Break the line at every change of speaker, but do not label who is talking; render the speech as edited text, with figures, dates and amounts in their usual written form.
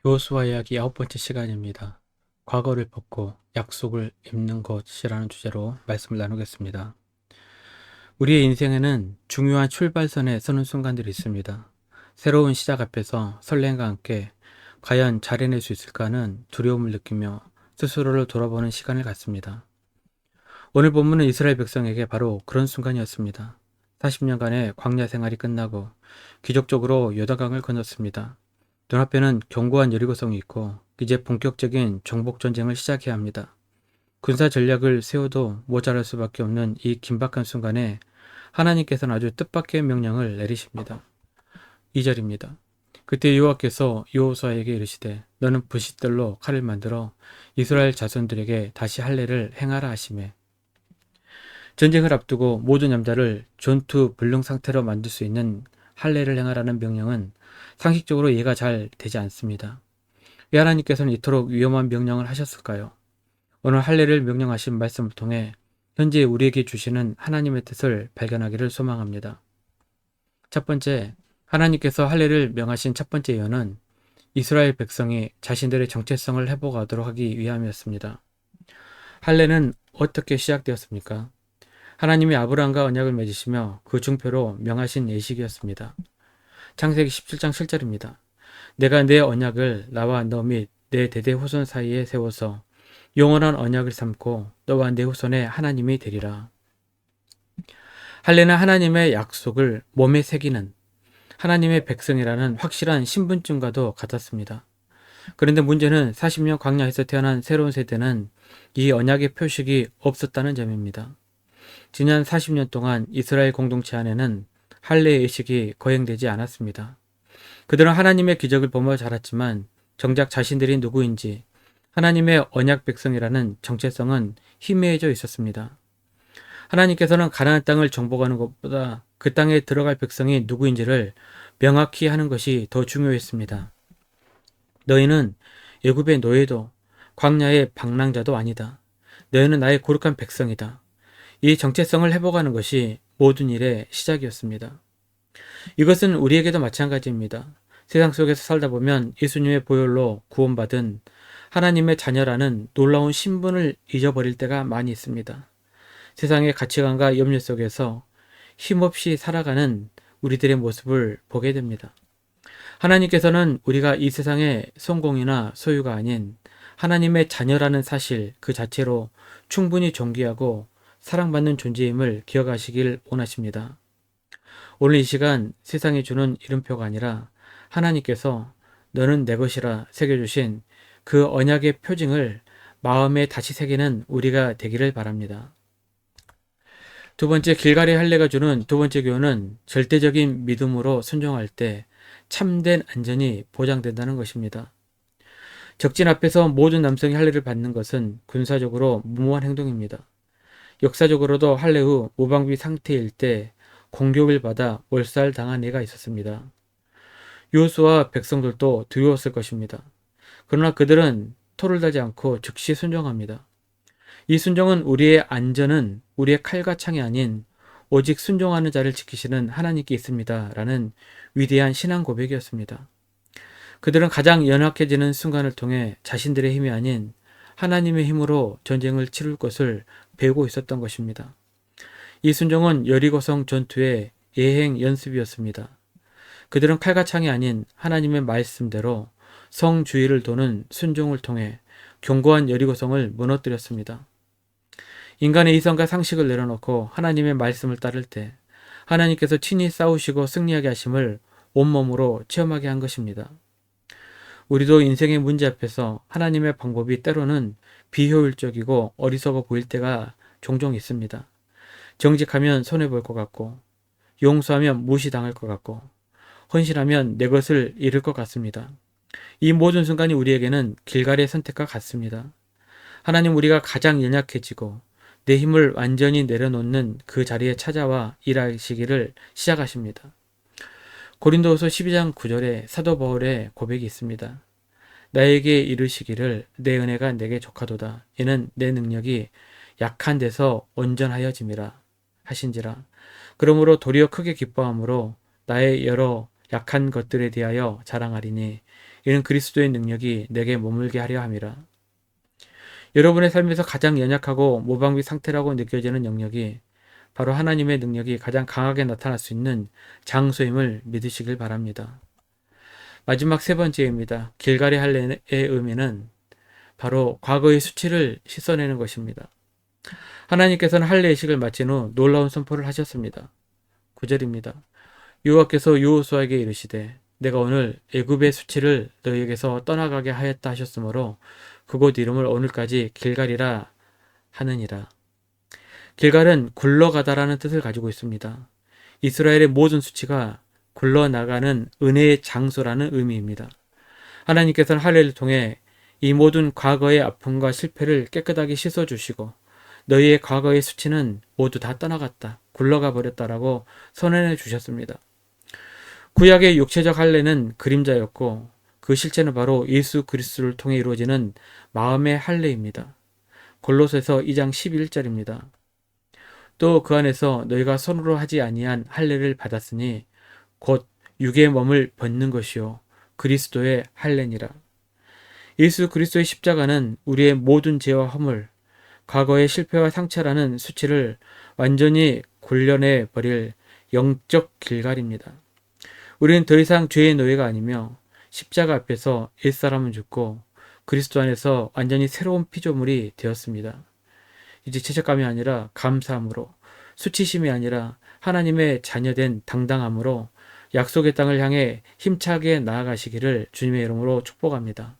여호수아 이야기 9번째 시간입니다. 과거를 벗고 약속을 입는 것이라는 주제로 말씀을 나누겠습니다. 우리의 인생에는 중요한 출발선에 서는 순간들이 있습니다. 새로운 시작 앞에서 설렘과 함께 과연 잘 해낼 수 있을까 하는 두려움을 느끼며 스스로를 돌아보는 시간을 갖습니다. 오늘 본문은 이스라엘 백성에게 바로 그런 순간이었습니다. 40년간의 광야 생활이 끝나고 기적적으로 요단강을 건넜습니다. 눈앞에는 견고한 여리고성이 있고 이제 본격적인 정복 전쟁을 시작해야 합니다. 군사 전략을 세워도 모자랄 수밖에 없는 이 긴박한 순간에 하나님께서는 아주 뜻밖의 명령을 내리십니다. 2절입니다. 그때 여호와께서 여호수아에게 이르시되 너는 부싯돌로 칼을 만들어 이스라엘 자손들에게 다시 할례를 행하라 하시매. 전쟁을 앞두고 모든 남자를 전투 불능 상태로 만들 수 있는 할례를 행하라는 명령은 상식적으로 이해가 잘 되지 않습니다. 왜 하나님께서는 이토록 위험한 명령을 하셨을까요? 오늘 할례를 명령하신 말씀을 통해 현재 우리에게 주시는 하나님의 뜻을 발견하기를 소망합니다. 첫 번째, 하나님께서 할례를 명하신 첫 번째 이유는 이스라엘 백성이 자신들의 정체성을 회복하도록 하기 위함이었습니다. 할례는 어떻게 시작되었습니까? 하나님이 아브라함과 언약을 맺으시며 그 증표로 명하신 예식이었습니다. 창세기 17장 7절입니다. 내가 내 언약을 나와 너 및 내 대대 후손 사이에 세워서 영원한 언약을 삼고 너와 내 후손의 하나님이 되리라. 할례는 하나님의 약속을 몸에 새기는 하나님의 백성이라는 확실한 신분증과도 같았습니다. 그런데 문제는 40년 광야에서 태어난 새로운 세대는 이 언약의 표식이 없었다는 점입니다. 지난 40년 동안 이스라엘 공동체 안에는 할례의 의식이 거행되지 않았습니다. 그들은 하나님의 기적을 보며 자랐지만 정작 자신들이 누구인지 하나님의 언약 백성이라는 정체성은 희미해져 있었습니다. 하나님께서는 가나안 땅을 정복하는 것보다 그 땅에 들어갈 백성이 누구인지를 명확히 하는 것이 더 중요했습니다. 너희는 애굽의 노예도 광야의 방랑자도 아니다. 너희는 나의 거룩한 백성이다. 이 정체성을 회복하는 것이 모든 일의 시작이었습니다. 이것은 우리에게도 마찬가지입니다. 세상 속에서 살다 보면 예수님의 보혈로 구원받은 하나님의 자녀라는 놀라운 신분을 잊어버릴 때가 많이 있습니다. 세상의 가치관과 염려 속에서 힘없이 살아가는 우리들의 모습을 보게 됩니다. 하나님께서는 우리가 이 세상의 성공이나 소유가 아닌 하나님의 자녀라는 사실 그 자체로 충분히 존귀하고 사랑받는 존재임을 기억하시길 원하십니다. 오늘 이 시간 세상이 주는 이름표가 아니라 하나님께서 너는 내 것이라 새겨주신 그 언약의 표징을 마음에 다시 새기는 우리가 되기를 바랍니다. 두 번째, 길갈의 할례가 주는 두 번째 교훈은 절대적인 믿음으로 순종할 때 참된 안전이 보장된다는 것입니다. 적진 앞에서 모든 남성이 할례를 받는 것은 군사적으로 무모한 행동입니다. 역사적으로도 할례 후 무방비 상태일 때 공격을 받아 몰살당한 예가 있었습니다. 여호수아와 백성들도 두려웠을 것입니다. 그러나 그들은 토를 달지 않고 즉시 순종합니다. 이 순종은 우리의 안전은 우리의 칼과 창이 아닌 오직 순종하는 자를 지키시는 하나님께 있습니다. 라는 위대한 신앙 고백이었습니다. 그들은 가장 연약해지는 순간을 통해 자신들의 힘이 아닌 하나님의 힘으로 전쟁을 치룰 것을 배우고 있었던 것입니다. 이 순종은 여리고성 전투의 예행 연습이었습니다. 그들은 칼과 창이 아닌 하나님의 말씀대로 성 주위를 도는 순종을 통해 견고한 여리고성을 무너뜨렸습니다. 인간의 이성과 상식을 내려놓고 하나님의 말씀을 따를 때 하나님께서 친히 싸우시고 승리하게 하심을 온몸으로 체험하게 한 것입니다. 우리도 인생의 문제 앞에서 하나님의 방법이 때로는 비효율적이고 어리석어 보일 때가 종종 있습니다. 정직하면 손해볼 것 같고, 용서하면 무시당할 것 같고, 헌신하면 내 것을 잃을 것 같습니다. 이 모든 순간이 우리에게는 길갈의 선택과 같습니다. 하나님, 우리가 가장 연약해지고 내 힘을 완전히 내려놓는 그 자리에 찾아와 일하시기를 시작하십니다. 고린도후서 12장 9절에 사도 바울의 고백이 있습니다. 나에게 이르시기를 내 은혜가 내게 족하도다. 이는 내 능력이 약한 데서 온전하여짐이라 하신지라. 그러므로 도리어 크게 기뻐함으로 나의 여러 약한 것들에 대하여 자랑하리니 이는 그리스도의 능력이 내게 머물게 하려 함이라. 여러분의 삶에서 가장 연약하고 모방비 상태라고 느껴지는 영역이 바로 하나님의 능력이 가장 강하게 나타날 수 있는 장소임을 믿으시길 바랍니다. 마지막 세 번째입니다. 길갈의 할례의 의미는 바로 과거의 수치를 씻어내는 것입니다. 하나님께서는 할례의식을 마친 후 놀라운 선포를 하셨습니다. 9절입니다. 여호와께서 여호수아에게 이르시되 내가 오늘 애굽의 수치를 너희에게서 떠나가게 하였다 하셨으므로 그곳 이름을 오늘까지 길갈이라 하느니라. 길갈은 굴러가다라는 뜻을 가지고 있습니다. 이스라엘의 모든 수치가 굴러나가는 은혜의 장소라는 의미입니다. 하나님께서는 할례를 통해 이 모든 과거의 아픔과 실패를 깨끗하게 씻어주시고 너희의 과거의 수치는 모두 다 떠나갔다, 굴러가 버렸다라고 선언해 주셨습니다. 구약의 육체적 할례는 그림자였고 그 실체는 바로 예수 그리스도를 통해 이루어지는 마음의 할례입니다. 골로새서 2장 11절입니다. 또 그 안에서 너희가 손으로 하지 아니한 할례를 받았으니 곧 육의 몸을 벗는 것이요 그리스도의 할례니라. 예수 그리스도의 십자가는 우리의 모든 죄와 허물, 과거의 실패와 상처라는 수치를 완전히 골려내 버릴 영적 길갈입니다. 우리는 더 이상 죄의 노예가 아니며 십자가 앞에서 옛사람은 죽고 그리스도 안에서 완전히 새로운 피조물이 되었습니다. 이제 죄책감이 아니라 감사함으로, 수치심이 아니라 하나님의 자녀된 당당함으로 약속의 땅을 향해 힘차게 나아가시기를 주님의 이름으로 축복합니다.